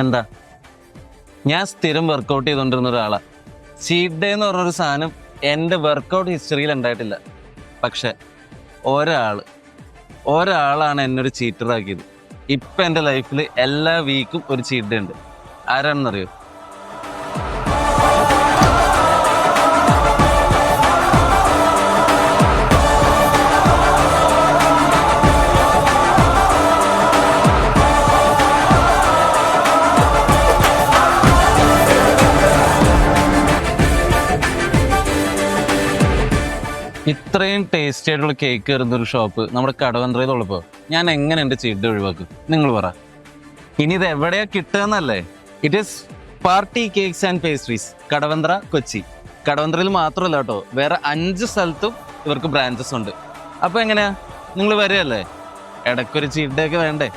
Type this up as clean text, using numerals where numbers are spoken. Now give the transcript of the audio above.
എന്താ, ഞാൻ സ്ഥിരം വർക്കൗട്ട് ചെയ്തുകൊണ്ടിരുന്ന ഒരാളാണ്. ചീറ്റ് ഡേ എന്ന് പറഞ്ഞൊരു സാധനം എൻ്റെ വർക്കൗട്ട് ഹിസ്റ്ററിയിൽ ഉണ്ടായിട്ടില്ല. പക്ഷെ ഒരാളാണ് എന്നൊരു ചീറ്ററാക്കിയത്. ഇപ്പം എൻ്റെ ലൈഫിൽ എല്ലാ വീക്കും ഒരു ചീറ്റ് ഡേ ഉണ്ട്. ആരാണെന്നറിയോ? ഇത്രയും ടേസ്റ്റി ആയിട്ടുള്ള കേക്ക് വരുന്നൊരു ഷോപ്പ് നമ്മുടെ കടവന്ത്രയിലുള്ളപ്പോൾ ഞാൻ എങ്ങനെ എൻ്റെ ചീറ്റ് ഡേ ഒഴിവാക്കും? നിങ്ങൾ പറ. ഇനി ഇത് എവിടെയാ കിട്ടുകയെന്നല്ലേ? It is party cakes and pastries, Kadavanthra, Kochi. കടവന്ത്രയിൽ മാത്രമല്ല കേട്ടോ, വേറെ 5 സ്ഥലത്തും ഇവർക്ക് ബ്രാഞ്ചസ് ഉണ്ട്. അപ്പോൾ എങ്ങനെയാ, നിങ്ങൾ വരികയല്ലേ? ഇടയ്ക്കൊരു ചീറ്റ് ഡേ ഒക്കെ വേണ്ടേ?